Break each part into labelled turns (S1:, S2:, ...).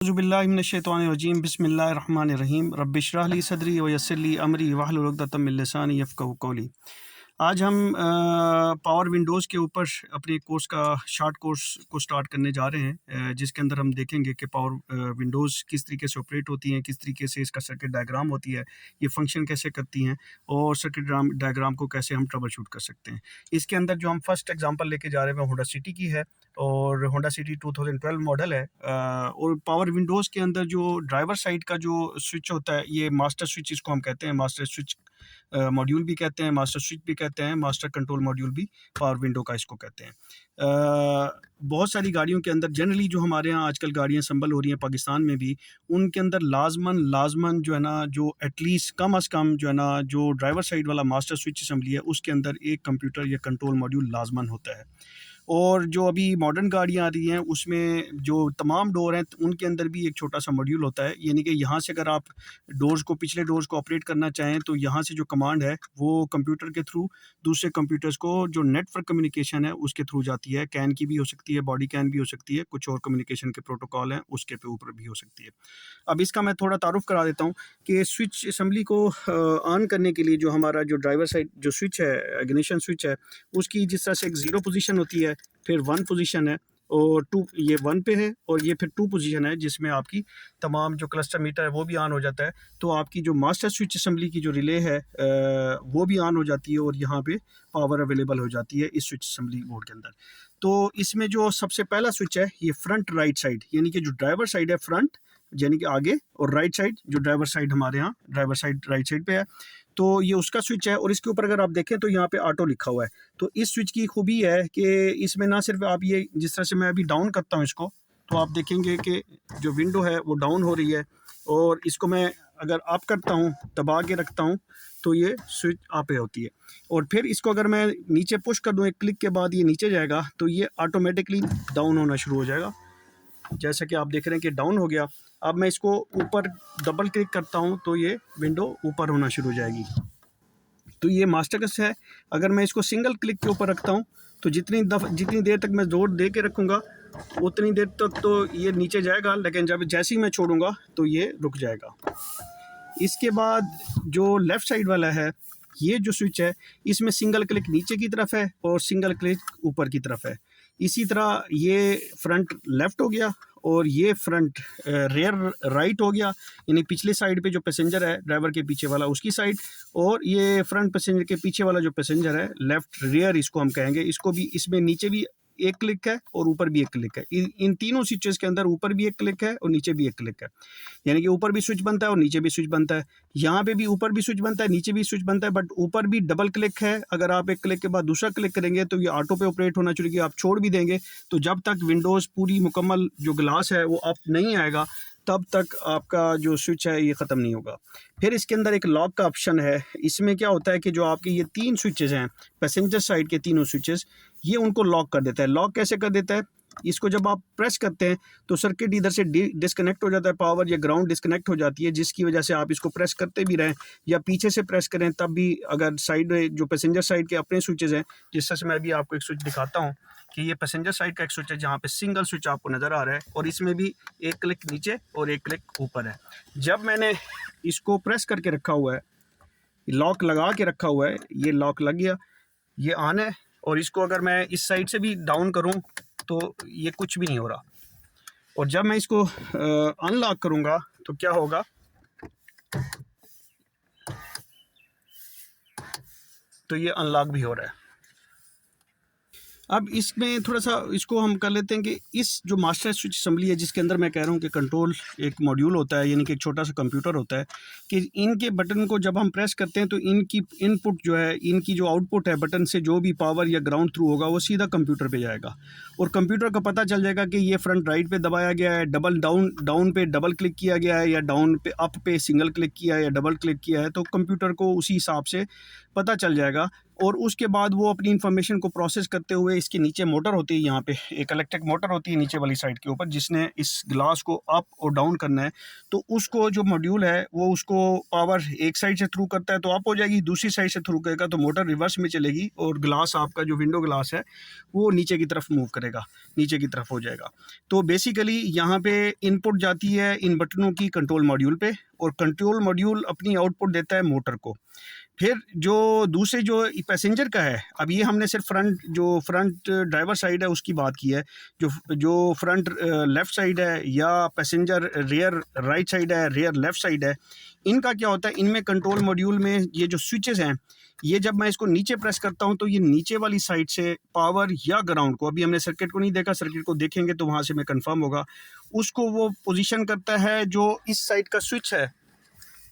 S1: औज़ुबिल्लाहिमिनश्शैतानिर्रजीम बिस्मिल्लाहिर्रहमानिर्रहीम रब्बिश्रह ली सदरी व यस्सिर ली अमरी वहलुल उक़दतम मिन लिसानी यफ़क़हू क़ौली। आज हम पावर विंडोज़ के ऊपर अपने कोर्स का शॉर्ट कोर्स को स्टार्ट करने जा रहे हैं, जिसके अंदर हम देखेंगे कि पावर विंडोज़ किस तरीके से ऑपरेट होती हैं, किस तरीके से इसका सर्किट डायग्राम होती है, ये फंक्शन कैसे करती हैं और सर्किट डायग्राम को कैसे हम ट्रबल शूट कर सकते हैं। इसके अंदर जो हम फर्स्ट एग्जांपल लेके जा रहे हैं वो होंडा सिटी की है और होंडा सिटी 2012 मॉडल है। और पावर विंडोज़ के अंदर जो ड्राइवर साइड का जो स्विच होता है, ये मास्टर स्विच इसको हम कहते हैं, मास्टर स्विच मॉड्यूल भी कहते हैं, मास्टर स्विच भी कहते हैं, मास्टर कंट्रोल मॉड्यूल भी पावर विंडो का इसको कहते हैं। बहुत सारी गाड़ियों के अंदर जनरली जो हमारे यहाँ आजकल गाड़ियाँ संभल हो रही हैं पाकिस्तान में भी, उनके अंदर लाजमन जो है ना, जो एटलीस्ट कम अज़ कम जो है ना, जो ड्राइवर साइड वाला मास्टर स्विच असम्बली है उसके अंदर एक कंप्यूटर या कंट्रोल मॉड्यूल लाजमन होता है। और जो अभी मॉडर्न गाड़ियाँ आ रही हैं उसमें जो तमाम डोर हैं उनके अंदर भी एक छोटा सा मॉड्यूल होता है, यानी कि यहाँ से अगर आप पिछले डोर्स को ऑपरेट करना चाहें तो यहाँ से जो कमांड है वो कंप्यूटर के थ्रू दूसरे कंप्यूटर्स को जो नेटवर्क कम्युनिकेशन है उसके थ्रू जाती है। कैन की भी हो सकती है, बॉडी कैन भी हो सकती है, कुछ और कम्युनिकेशन के प्रोटोकॉल हैं उसके पे ऊपर भी हो सकती है। अब इसका मैं थोड़ा तारुफ करा देता हूँ कि स्विच असम्बली को ऑन करने के लिए जो हमारा जो ड्राइवर साइड जो स्विच है, इग्निशन स्विच है, उसकी जिस तरह से एक 0 पोजीशन होती है, फिर 1 पोजीशन है और 2, ये 1 पे है और ये फिर 2 पोजीशन है जिसमें आपकी तमाम जो क्लस्टर मीटर है वो भी ऑन हो जाता है। तो आपकी जो मास्टर स्विच असम्बली की जो रिले है वो भी ऑन हो जाती है और यहाँ पे पावर अवेलेबल हो जाती है इस स्विच असम्बली बोर्ड के अंदर। तो इसमें जो सबसे पहला स्विच है ये फ्रंट राइट साइड, यानी कि जो ड्राइवर साइड है फ्रंट यानी कि आगे, और राइट साइड जो ड्राइवर साइड हमारे यहाँ ड्राइवर साइड राइट साइड पे है, तो ये उसका स्विच है। और इसके ऊपर अगर आप देखें तो यहाँ पे ऑटो लिखा हुआ है। तो इस स्विच की खूबी है कि इसमें ना सिर्फ आप ये जिस तरह से मैं अभी डाउन करता हूँ इसको, तो आप देखेंगे कि जो विंडो है वो डाउन हो रही है, और इसको मैं अगर अप करता हूँ, दबा के रखता हूँ, तो ये स्विच अप होती है। और फिर इसको अगर मैं नीचे पुश कर दूँ एक क्लिक के बाद ये नीचे जाएगा तो ये ऑटोमेटिकली डाउन होना शुरू हो जाएगा। जैसा कि आप देख रहे हैं कि डाउन हो गया। अब मैं इसको ऊपर डबल क्लिक करता हूं तो ये विंडो ऊपर होना शुरू हो जाएगी। तो ये मास्टर कस है। अगर मैं इसको सिंगल क्लिक के ऊपर रखता हूं तो जितनी देर तक मैं जोर दे के रखूँगा उतनी देर तक तो ये नीचे जाएगा, लेकिन जब जैसे ही मैं छोड़ूंगा तो ये रुक जाएगा। इसके बाद जो लेफ़्ट साइड वाला है, ये जो स्विच है इसमें सिंगल क्लिक नीचे की तरफ है और सिंगल क्लिक ऊपर की तरफ है। इसी तरह ये फ्रंट लेफ़्ट हो गया और ये फ्रंट रेयर राइट हो गया, यानी पिछले साइड पे जो पैसेंजर है ड्राइवर के पीछे वाला उसकी साइड, और ये फ्रंट पैसेंजर के पीछे वाला जो पैसेंजर है लेफ़्ट रेयर इसको हम कहेंगे। इसको भी इसमें नीचे भी एक क्लिक है और ऊपर भी एक क्लिक है। इन तीनों स्विचेस के अंदर ऊपर भी एक क्लिक है और नीचे भी एक क्लिक है, यानी कि ऊपर भी स्विच बनता है और नीचे भी स्विच बनता है। यहाँ पे भी ऊपर भी स्विच बनता है, नीचे भी स्विच बनता है, बट ऊपर भी डबल क्लिक है। अगर आप एक क्लिक के बाद दूसरा क्लिक करेंगे तो ये ऑटो पे ऑपरेट होना शुरू किया। आप छोड़ भी देंगे तो जब तक विंडोज़ पूरी मुकम्मल जो ग्लास है वो अप नहीं आएगा तब तक आपका जो स्विच है ये ख़त्म नहीं होगा। फिर इसके अंदर एक लॉक का ऑप्शन है। इसमें क्या होता है कि जो आपके ये 3 स्विचेस हैं, पैसेंजर साइड के तीनों स्विचेस, ये उनको लॉक कर देता है। लॉक कैसे कर देता है? इसको जब आप प्रेस करते हैं तो सर्किट इधर से डिस्कनेक्ट हो जाता है, पावर या ग्राउंड डिस्कनेक्ट हो जाती है, जिसकी वजह से आप इसको प्रेस करते भी रहें या पीछे से प्रेस करें तब भी, अगर साइड जो पैसेंजर साइड के अपने स्विचेस हैं, जिस तरह से मैं अभी आपको एक स्विच दिखाता हूँ कि ये पैसेंजर साइड का एक स्विच है जहाँ पे सिंगल स्विच आपको नज़र आ रहा है और इसमें भी एक क्लिक नीचे और एक क्लिक ऊपर है। जब मैंने इसको प्रेस करके रखा हुआ है, लॉक लगा के रखा हुआ है, ये लॉक लग गया, ये ऑन है, और इसको अगर मैं इस साइड से भी डाउन करूं तो ये कुछ भी नहीं हो रहा। और जब मैं इसको अनलॉक करूंगा तो क्या होगा, तो ये अनलॉक भी हो रहा है। अब इसमें थोड़ा सा इसको हम कर लेते हैं कि इस जो मास्टर स्विच असम्बली है जिसके अंदर मैं कह रहा हूँ कि कंट्रोल एक मॉड्यूल होता है, यानी कि एक छोटा सा कंप्यूटर होता है, कि इनके बटन को जब हम प्रेस करते हैं तो इनकी इनपुट जो है, इनकी जो आउटपुट है बटन से, जो भी पावर या ग्राउंड थ्रू होगा वो सीधा कंप्यूटर पे जाएगा और कंप्यूटर को पता चल जाएगा कि ये फ्रंट राइट पे दबाया गया है, डबल डाउन पे डबल क्लिक किया गया है, या डाउन पे अप पे सिंगल क्लिक किया है या डबल क्लिक किया है, तो कंप्यूटर को उसी हिसाब से पता चल जाएगा और उसके बाद वो अपनी इन्फॉर्मेशन को प्रोसेस करते हुए इसके नीचे मोटर होती है, यहाँ पे एक इलेक्ट्रिक मोटर होती है नीचे वाली साइड के ऊपर, जिसने इस ग्लास को अप और डाउन करना है। तो उसको जो मॉड्यूल है वो उसको पावर एक साइड से थ्रू करता है तो अप हो जाएगी, दूसरी साइड से थ्रू करेगा तो मोटर रिवर्स में चलेगी और ग्लास आपका जो विंडो ग्लास है वो नीचे की तरफ मूव करेगा, नीचे की तरफ हो जाएगा। तो बेसिकली यहाँ पे इनपुट जाती है इन बटनों की कंट्रोल मॉड्यूल पे, और कंट्रोल मॉड्यूल अपनी आउटपुट देता है मोटर को। फिर जो दूसरे जो पैसेंजर का है, अब ये हमने सिर्फ फ्रंट ड्राइवर साइड है उसकी बात की है। जो फ्रंट लेफ़्ट साइड है या पैसेंजर रियर राइट साइड है, रियर लेफ़्ट साइड है, इनका क्या होता है, इनमें कंट्रोल मॉड्यूल में ये जो स्विचेस हैं, ये जब मैं इसको नीचे प्रेस करता हूं तो ये नीचे वाली साइड से पावर या ग्राउंड को, अभी हमने सर्किट को नहीं देखा, सर्किट को देखेंगे तो वहाँ से मैं कंफर्म होगा, उसको वो पोजीशन करता है जो इस साइड का स्विच है,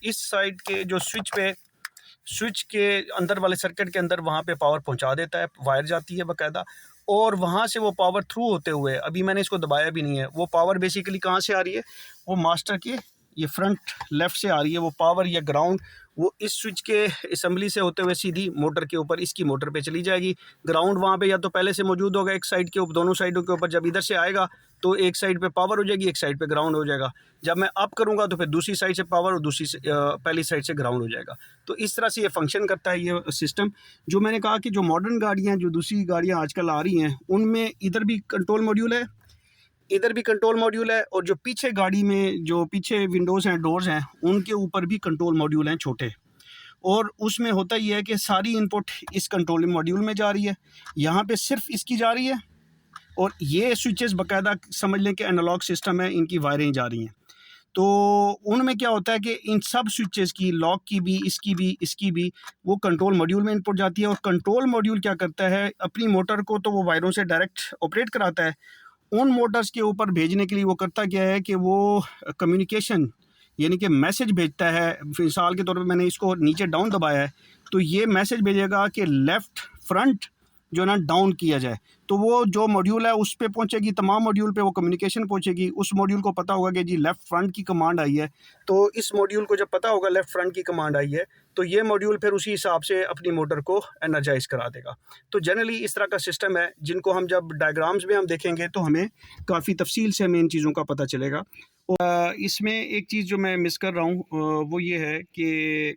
S1: इस साइड के जो स्विच के अंदर वाले सर्किट के अंदर वहाँ पे पावर पहुँचा देता है, वायर जाती है बाकायदा, और वहाँ से वो पावर थ्रू होते हुए, अभी मैंने इसको दबाया भी नहीं है, वो पावर बेसिकली कहाँ से आ रही है, वो मास्टर के ये फ्रंट लेफ़्ट से आ रही है वो पावर या ग्राउंड, वो इस स्विच के असम्बली से होते हुए सीधी मोटर के ऊपर, इसकी मोटर पे चली जाएगी। ग्राउंड वहाँ पे या तो पहले से मौजूद होगा एक साइड के ऊपर, दोनों साइडों के ऊपर, जब इधर से आएगा तो एक साइड पे पावर हो जाएगी, एक साइड पे ग्राउंड हो जाएगा। जब मैं अप करूँगा तो फिर दूसरी साइड से पावर और पहली साइड से ग्राउंड हो जाएगा। तो इस तरह से ये फंक्शन करता है ये सिस्टम। जो मैंने कहा कि जो मॉडर्न गाड़ियाँ, जो दूसरी गाड़ियाँ आजकल आ रही हैं, उनमें इधर भी कंट्रोल मॉड्यूल है, इधर भी कंट्रोल मॉड्यूल है, और जो पीछे गाड़ी में जो पीछे विंडोज़ हैं, डोर्स हैं, उनके ऊपर भी कंट्रोल मॉड्यूल हैं छोटे, और उसमें होता ही है कि सारी इनपुट इस कंट्रोलिंग मॉड्यूल में जा रही है, यहाँ पे सिर्फ इसकी जा रही है, और ये स्विचेस बाकायदा समझ लें कि एनालॉग सिस्टम है, इनकी वायरें जा रही हैं। तो उनमें क्या होता है कि इन सब स्विचेस की, लॉक की भी, इसकी भी वो कंट्रोल मॉड्यूल में इनपुट जाती है, और कंट्रोल मॉड्यूल क्या करता है, अपनी मोटर को तो वो वायरों से डायरेक्ट ऑपरेट कराता है, उन मोटर्स के ऊपर भेजने के लिए वो करता क्या है कि वो कम्युनिकेशन यानी कि मैसेज भेजता है। मिसाल के तौर पे मैंने इसको नीचे डाउन दबाया है तो ये मैसेज भेजेगा कि लेफ़्ट फ्रंट जो ना डाउन किया जाए, तो वो जो मॉड्यूल है उस पे पहुंचेगी, तमाम मॉड्यूल पे वो कम्युनिकेशन पहुंचेगी। उस मॉड्यूल को पता होगा कि जी लेफ़्ट फ्रंट की कमांड आई है, तो इस मॉड्यूल को जब पता होगा लेफ़्ट फ्रंट की कमांड आई है तो ये मॉड्यूल फिर उसी हिसाब से अपनी मोटर को एनर्जाइज करा देगा। तो जनरली इस तरह का सिस्टम है, जिनको हम जब डायग्राम्स में हम देखेंगे तो हमें काफ़ी तफसील से हमें इन चीज़ों का पता चलेगा। और इसमें एक चीज़ जो मैं मिस कर रहा हूँ वो ये है कि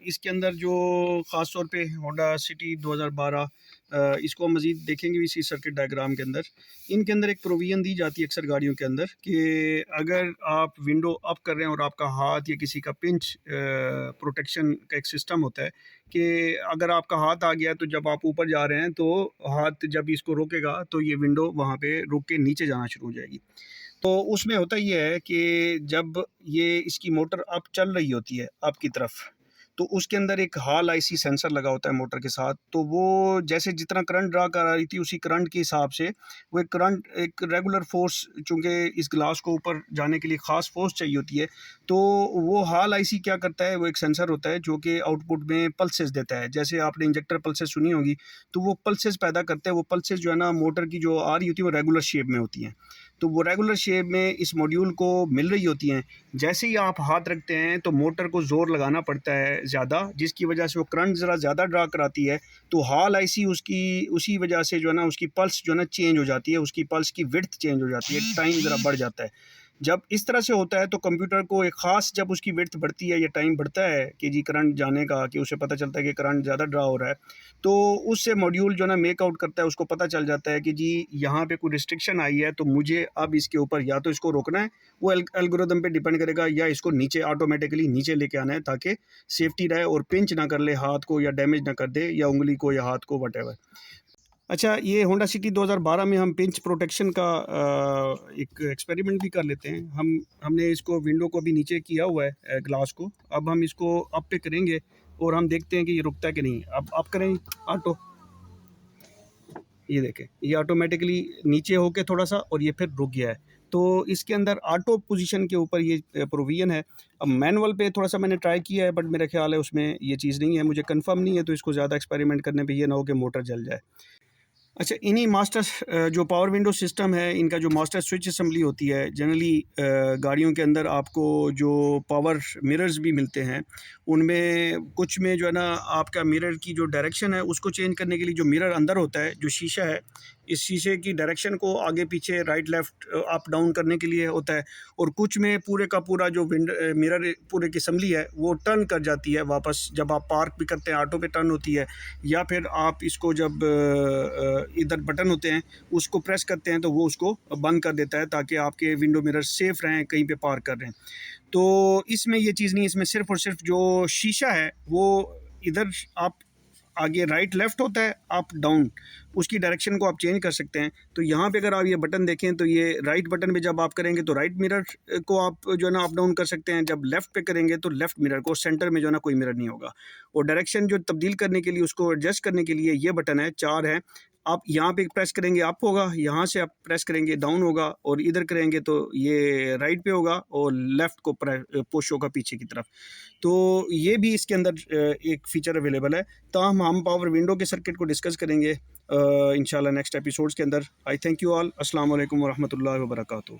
S1: इसके अंदर जो ख़ास तौर पे होंडा सिटी 2012, इसको मज़ीद देखेंगे इसी सर्किट डायग्राम के अंदर। इनके अंदर एक प्रोविज़न दी जाती है अक्सर गाड़ियों के अंदर कि अगर आप विंडो अप कर रहे हैं और आपका हाथ या किसी का पिंच प्रोटेक्शन का एक सिस्टम होता है कि अगर आपका हाथ आ गया तो जब आप ऊपर जा रहे हैं तो हाथ जब इसको रोकेगा तो ये विंडो वहाँ पे रुक के नीचे जाना शुरू हो जाएगी। तो उसमें होता ये है कि जब ये इसकी मोटर अप चल रही होती है अप की तरफ, तो उसके अंदर एक हॉल आईसी सेंसर लगा होता है मोटर के साथ, तो वो जैसे जितना करंट ड्रा कर रही थी उसी करंट के हिसाब से वो एक रेगुलर फोर्स, चूँकि इस ग्लास को ऊपर जाने के लिए ख़ास फोर्स चाहिए होती है, तो वो हॉल आईसी क्या करता है, वो एक सेंसर होता है जो कि आउटपुट में पल्सेस देता है। जैसे आपने इंजेक्टर पल्सेस सुनी होगी, तो वो पल्सेस पैदा करते हैं। वो पल्सेस जो है ना मोटर की जो आ रही होती है वो रेगुलर शेप में होती हैं, तो वो रेगुलर शेप में इस मॉड्यूल को मिल रही होती हैं। जैसे ही आप हाथ रखते हैं तो मोटर को ज़ोर लगाना पड़ता है ज़्यादा, जिसकी वजह से वो करंट ज़रा ज़्यादा ड्रा कराती है, तो हॉल आईसी उसकी उसी वजह से जो है ना उसकी पल्स जो है ना चेंज हो जाती है, उसकी पल्स की विड्थ चेंज हो जाती है, टाइम ज़रा बढ़ जाता है। जब इस तरह से होता है तो कंप्यूटर को एक ख़ास, जब उसकी विड्थ बढ़ती है या टाइम बढ़ता है कि जी करंट जाने का, कि उसे पता चलता है कि करंट ज़्यादा ड्रा हो रहा है, तो उससे मॉड्यूल जो है ना मेक आउट करता है, उसको पता चल जाता है कि जी यहाँ पे कोई रिस्ट्रिक्शन आई है, तो मुझे अब इसके ऊपर या तो इसको रोकना है, वो एल्गोरिदम पे डिपेंड करेगा, या इसको नीचे ऑटोमेटिकली नीचे लेके आना है ताकि सेफ्टी रहे और पिंच ना कर ले हाथ को या डैमेज ना कर दे या उंगली को या हाथ को, वट। अच्छा, ये होंडा सिटी 2012 में हम पिंच प्रोटेक्शन का एक एक्सपेरिमेंट भी कर लेते हैं। हमने इसको विंडो को भी नीचे किया हुआ है ग्लास को, अब हम इसको अप पे करेंगे और हम देखते हैं कि ये रुकता है कि नहीं। अब अप करें ऑटो, ये देखें ये ऑटोमेटिकली नीचे होके थोड़ा सा और ये फिर रुक गया है। तो इसके अंदर ऑटो पोजीशन के ऊपर ये प्रोविज़न है। अब मैनुअल पे थोड़ा सा मैंने ट्राई किया है, बट मेरा ख्याल है उसमें ये चीज़ नहीं है, मुझे कंफर्म नहीं है, तो इसको ज़्यादा एक्सपेरिमेंट करने पे ये ना हो कि मोटर जल जाए। अच्छा, इन्हीं मास्टर जो पावर विंडो सिस्टम है, इनका जो मास्टर स्विच असेंबली होती है, जनरली गाड़ियों के अंदर आपको जो पावर मिरर्स भी मिलते हैं, उनमें कुछ में जो है ना आपका मिरर की जो डायरेक्शन है उसको चेंज करने के लिए जो मिरर अंदर होता है, जो शीशा है, इस शीशे की डायरेक्शन को आगे पीछे राइट लेफ़्ट अप डाउन करने के लिए होता है। और कुछ में पूरे का पूरा जो मिरर पूरे की असेंबली है वो टर्न कर जाती है वापस, जब आप पार्क भी करते हैं ऑटो पे टर्न होती है, या फिर आप इसको जब इधर बटन होते हैं उसको प्रेस करते हैं तो वो उसको बंद कर देता है, ताकि आपके विंडो मिरर सेफ़ रहें कहीं पे पार्क कर रहे हैं। तो इसमें ये चीज़ नहीं है, इसमें सिर्फ़ और सिर्फ जो शीशा है वो इधर आप आगे राइट लेफ़्ट होता है, अप डाउन, उसकी डायरेक्शन को आप चेंज कर सकते हैं। तो यहाँ पे अगर आप ये बटन देखें तो ये राइट बटन पे जब आप करेंगे तो राइट मिरर को आप जो है ना अप डाउन कर सकते हैं, जब लेफ़्ट पे करेंगे तो लेफ़्ट मिरर को, सेंटर में जो है ना कोई मिरर नहीं होगा। और डायरेक्शन जो तब्दील करने के लिए, उसको एडजस्ट करने के लिए ये बटन है, 4 हैं। आप यहाँ पे प्रेस करेंगे अप होगा, यहाँ से आप प्रेस करेंगे डाउन होगा, और इधर करेंगे तो ये राइट पे होगा और लेफ़्ट को पुश होगा पीछे की तरफ। तो ये भी इसके अंदर एक फ़ीचर अवेलेबल है। ताहम हम पावर विंडो के सर्किट को डिस्कस करेंगे इंशाल्लाह नेक्स्ट एपिसोड्स के अंदर। आई थैंक यू ऑल। अस्सलाम वालेकुम वरहमतुल्लाहि वबरकातुहू।